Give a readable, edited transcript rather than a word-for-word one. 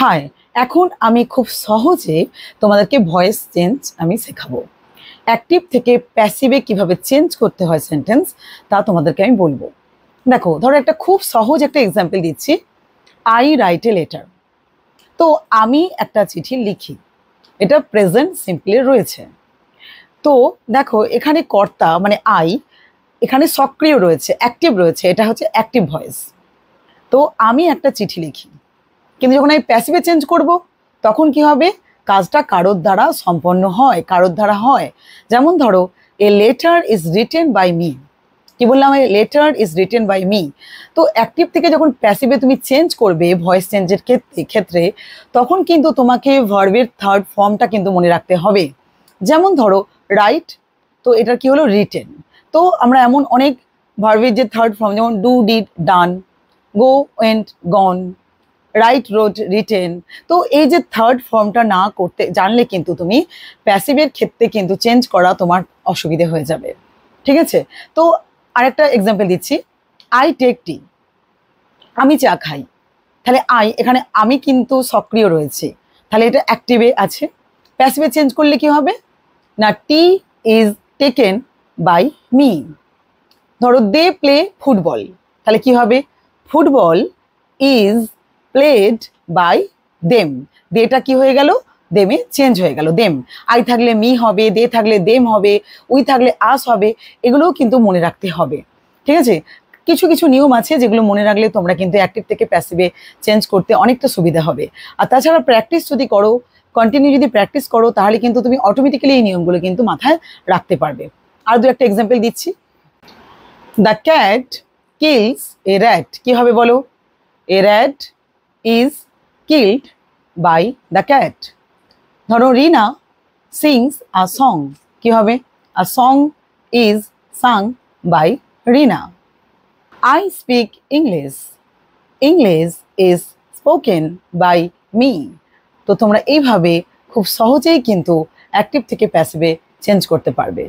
High, এখন আমি খুব সহজে তোমাদেরকে ভয়েস চেঞ্জ আমি শেখাবো। অ্যাক্টিভ থেকে প্যাসিভে কিভাবে চেঞ্জ করতে হয় সেন্টেন্স, তা তোমাদেরকে আমি বলবো। দেখো, ধরো একটা খুব সহজ একটা এক্সাম্পল দিচ্ছি। I write a letter. তো আমি একটা চিঠি লিখি, এটা প্রেজেন্ট সিম্পলি রয়েছে। তো দেখো, এখানে কর্তা মানে আই এখানে সক্রিয় রয়েছে, অ্যাক্টিভ রয়েছে, এটা হচ্ছে অ্যাক্টিভ ভয়েস। তো আমি একটা চিঠি লিখি, কিন্তু যখন আমি প্যাসিভে চেঞ্জ করব তখন কি হবে? কাজটা কারোর দ্বারা সম্পন্ন হয়, কারোর দ্বারা হয়। যেমন ধরো, a letter is written by me. কি বললাম? A letter is written by me. তো অ্যাক্টিভ থেকে যখন প্যাসিভে তুমি চেঞ্জ করবে ভয়েস চেঞ্জের ক্ষেত্রে, তখন কিন্তু তোমাকে ভার্বের থার্ড ফর্মটা কিন্তু মনে রাখতে হবে। যেমন ধরো, রাইট, তো এটা কি হলো? রিটেন। তো আমরা এমন অনেক ভার্বের যে থার্ড ফর্ম, যেমন do, did, done, go, went, gone, right, road, written. তো এই যে থার্ড ফর্মটা না করতে জানলে কিন্তু তুমি প্যাসিভের ক্ষেত্রে কিন্তু চেঞ্জ করা তোমার অসুবিধে হয়ে যাবে। ঠিক আছে? তো আরেকটা এক্সাম্পল দিচ্ছি। আই টেক টি, আমি চা খাই। তাহলে এখানে আমি কিন্তু সক্রিয় রয়েছে, তাহলে এটা অ্যাক্টিভে আছে। প্যাসিভে চেঞ্জ করলে কি হবে? না, tea is taken by me. ধরো, দে প্লে ফুটবল, তাহলে কি হবে? Football is played by them. দেটা কি হয়ে গেল? দেমে চেঞ্জ হয়ে গেল, দেম। আই থাকলে মি হবে, দে থাকলে দেম হবে, উই থাকলে আস হবে। এগুলোও কিন্তু মনে রাখতে হবে। ঠিক আছে? কিছু কিছু নিয়ম আছে যেগুলো মনে রাখলে তোমরা কিন্তু অ্যাক্টিভ থেকে প্যাসিভে চেঞ্জ করতে অনেকটা সুবিধা হবে। আর তাছাড়া প্র্যাকটিস যদি করো, কন্টিনিউ যদি প্র্যাকটিস করো, তাহলে কিন্তু তুমি অটোমেটিক্যালি এই নিয়মগুলো কিন্তু মাথায় রাখতে পারবে। আর দু একটা এক্সাম্পল দিচ্ছি। The cat kills a rat. কি হবে বলো? A rat is killed by the cat. ধরো, রিনা সিংস আ সং। কি হবে? A song is sung by Rina. I speak English, English is spoken by me. তো তোমরা এইভাবে খুব সহজেই কিন্তু অ্যাক্টিভ থেকে প্যাসিভে চেঞ্জ করতে পারবে।